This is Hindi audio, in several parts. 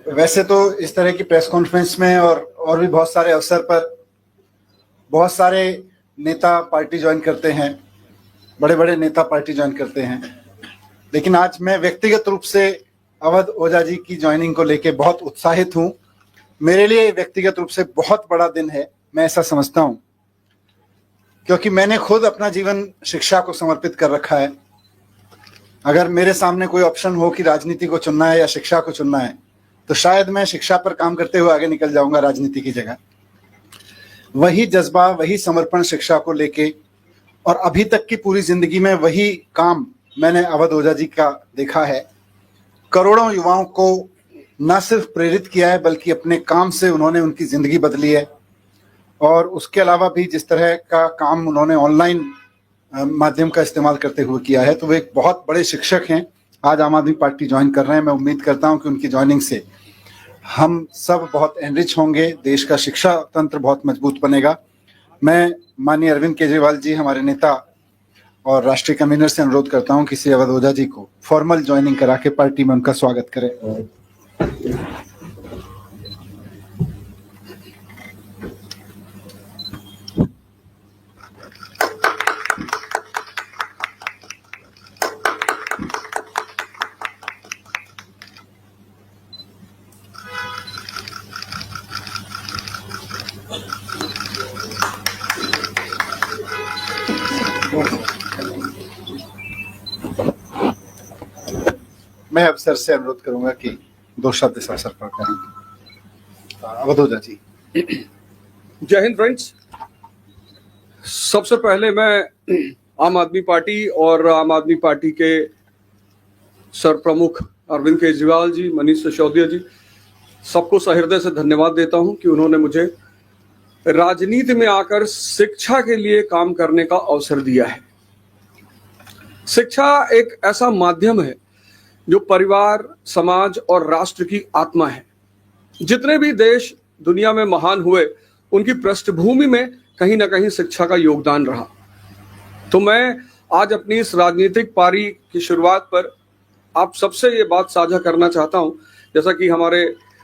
वैसे तो इस तरह की प्रेस कॉन्फ्रेंस में और भी बहुत सारे अवसर पर बहुत सारे नेता पार्टी ज्वाइन करते हैं, बड़े बड़े नेता पार्टी ज्वाइन करते हैं, लेकिन आज मैं व्यक्तिगत रूप से अवध ओझा जी की ज्वाइनिंग को लेके बहुत उत्साहित हूं। मेरे लिए व्यक्तिगत रूप से बहुत बड़ा दिन है, मैं ऐसा समझता हूं, क्योंकि मैंने खुद अपना जीवन शिक्षा को समर्पित कर रखा है। अगर मेरे सामने कोई ऑप्शन हो कि राजनीति को चुनना है या शिक्षा को चुनना है, तो शायद मैं शिक्षा पर काम करते हुए आगे निकल जाऊंगा राजनीति की जगह। वही जज्बा, वही समर्पण शिक्षा को लेके, और अभी तक की पूरी जिंदगी में वही काम मैंने अवध ओझा जी का देखा है। करोड़ों युवाओं को न सिर्फ प्रेरित किया है, बल्कि अपने काम से उन्होंने उनकी जिंदगी बदली है। और उसके अलावा भी जिस तरह का काम उन्होंने ऑनलाइन माध्यम का इस्तेमाल करते हुए किया है, तो वो एक बहुत बड़े शिक्षक हैं। आज आम आदमी पार्टी ज्वाइन कर रहे हैं। मैं उम्मीद करता हूं कि उनकी ज्वाइनिंग से हम सब बहुत एनरिच होंगे, देश का शिक्षा तंत्र बहुत मजबूत बनेगा। मैं माननीय अरविंद केजरीवाल जी, हमारे नेता और राष्ट्रीय कन्वीनर से अनुरोध करता हूं कि श्री अवध ओझा जी को फॉर्मल ज्वाइनिंग करा के पार्टी में उनका स्वागत करें। मैं अवसर से अनुरोध करूंगा कि 2 शब्द इस अवसर पर करें। अवध ओझा जी। जय हिंद फ्रेंड्स। सबसे पहले मैं आम आदमी पार्टी और आम आदमी पार्टी के सर प्रमुख अरविंद केजरीवाल जी, मनीष सिसोदिया जी, सबको सहृदय से धन्यवाद देता हूं कि उन्होंने मुझे राजनीति में आकर शिक्षा के लिए काम करने का अवसर दिया है। शिक्षा एक ऐसा माध्यम है जो परिवार, समाज और राष्ट्र की आत्मा है। जितने भी देश दुनिया में महान हुए, उनकी पृष्ठभूमि में कहीं ना कहीं शिक्षा का योगदान रहा। तो मैं आज अपनी इस राजनीतिक पारी की शुरुआत पर आप सबसे ये बात साझा करना चाहता हूं, जैसा कि हमारे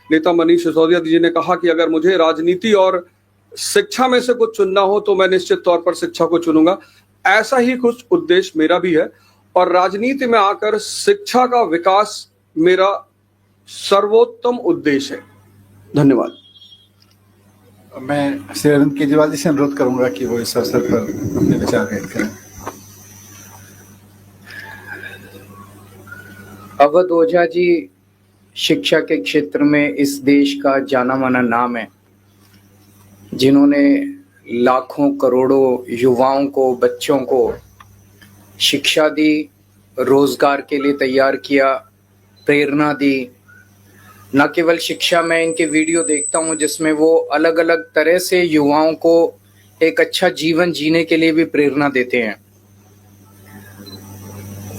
नेता मनीष सिसोदिया जी ने कहा कि अगर मुझे राजनीति और शिक्षा में से कुछ चुनना हो तो मैं निश्चित तौर पर शिक्षा को चुनूंगा। ऐसा ही कुछ उद्देश्य मेरा भी है और राजनीति में आकर शिक्षा का विकास मेरा सर्वोत्तम उद्देश्य है। धन्यवाद। मैं श्री अरविंद केजरीवाल जी से अनुरोध करूंगा कि वो इस अवसर पर अपने विचार व्यक्त करें। अवध ओझा जी शिक्षा के क्षेत्र में इस देश का जाना माना नाम है, जिन्होंने लाखों करोड़ों युवाओं को, बच्चों को शिक्षा दी, रोजगार के लिए तैयार किया, प्रेरणा दी। न केवल शिक्षा, मैं इनके वीडियो देखता हूँ जिसमें वो अलग अलग तरह से युवाओं को एक अच्छा जीवन जीने के लिए भी प्रेरणा देते हैं।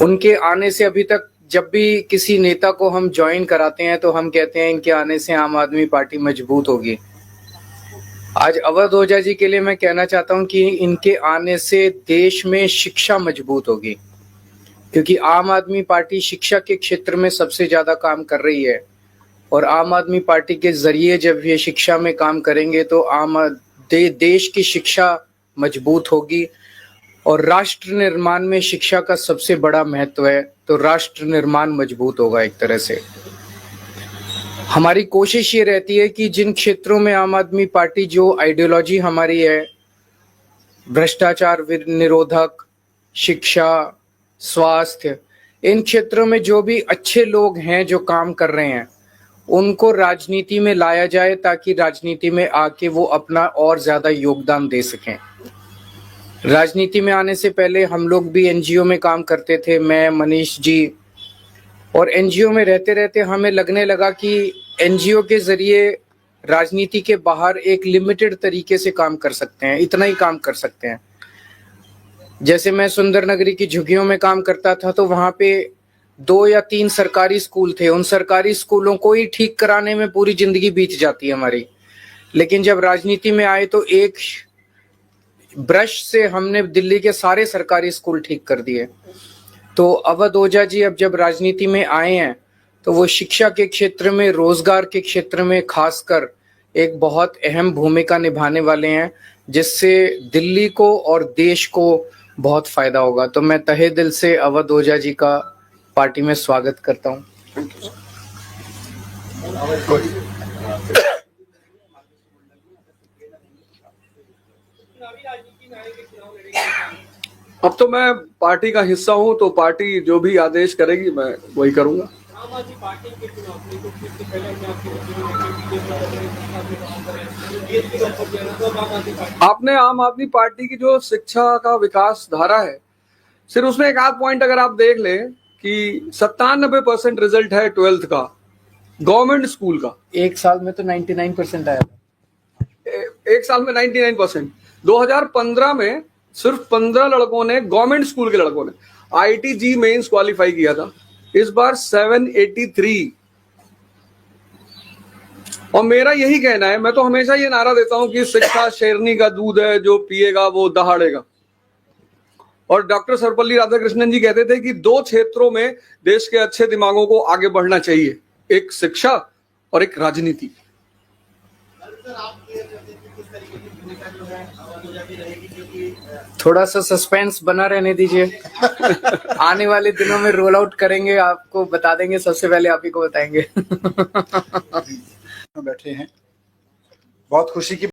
उनके आने से अभी तक जब भी किसी नेता को हम ज्वाइन कराते हैं तो हम कहते हैं इनके आने से आम आदमी पार्टी मजबूत होगी। आज अवध ओझा जी के लिए मैं कहना चाहता हूं कि इनके आने से देश में शिक्षा मजबूत होगी, क्योंकि आम आदमी पार्टी शिक्षा के क्षेत्र में सबसे ज्यादा काम कर रही है। और आम आदमी पार्टी के जरिए जब ये शिक्षा में काम करेंगे तो देश की शिक्षा मजबूत होगी। और राष्ट्र निर्माण में शिक्षा का सबसे बड़ा महत्व है, तो राष्ट्र निर्माण मजबूत होगा। एक तरह से हमारी कोशिश ये रहती है कि जिन क्षेत्रों में आम आदमी पार्टी, जो आइडियोलॉजी हमारी है, भ्रष्टाचार निरोधक, शिक्षा, स्वास्थ्य, इन क्षेत्रों में जो भी अच्छे लोग हैं जो काम कर रहे हैं, उनको राजनीति में लाया जाए ताकि राजनीति में आके वो अपना और ज्यादा योगदान दे सकें। राजनीति में आने से पहले हम लोग भी एनजीओ में काम करते थे, मैं, मनीष जी, और एनजीओ में रहते रहते हमें लगने लगा कि एनजीओ के जरिए राजनीति के बाहर एक लिमिटेड तरीके से काम कर सकते हैं, इतना ही काम कर सकते हैं। जैसे मैं सुंदर नगरी की झुग्गियों में काम करता था तो वहां पे 2 या 3 सरकारी स्कूल थे। उन सरकारी स्कूलों को ही ठीक कराने में पूरी जिंदगी बीत जाती है हमारी। लेकिन जब राजनीति में आए तो एक ब्रश से हमने दिल्ली के सारे सरकारी स्कूल ठीक कर दिए। तो अवध ओझा जी अब जब राजनीति में आए हैं तो वो शिक्षा के क्षेत्र में, रोजगार के क्षेत्र में खासकर एक बहुत अहम भूमिका निभाने वाले हैं, जिससे दिल्ली को और देश को बहुत फायदा होगा। तो मैं तहे दिल से अवध ओझा जी का पार्टी में स्वागत करता हूं। अब तो मैं पार्टी का हिस्सा हूं, तो पार्टी जो भी आदेश करेगी मैं वही करूंगा। आपने आम आदमी पार्टी की जो शिक्षा का विकास धारा है, सिर्फ उसमें एक आध पॉइंट अगर आप देख लें कि 97% रिजल्ट है 12th का गवर्नमेंट स्कूल का। एक साल में तो 99% आया था। एक साल में 99%। 2015 में सिर्फ 15 लड़कों ने, गवर्नमेंट स्कूल के लड़कों ने IIT मेंस क्वालिफाई किया था। इस बार 783। और मेरा यही कहना है, मैं तो हमेशा ये नारा देता हूं कि शिक्षा शेरनी का दूध है, जो पिएगा वो दहाड़ेगा। और डॉक्टर सर्वपल्ली राधाकृष्णन जी कहते थे कि 2 क्षेत्रों में देश के अच्छे दिमागों को आगे बढ़ना चाहिए, एक शिक्षा और एक राजनीति। थोड़ा सा सस्पेंस बना रहने दीजिए। आने वाले दिनों में रोल आउट करेंगे, आपको बता देंगे, सबसे पहले आप ही को बताएंगे। बैठे हैं, बहुत खुशी की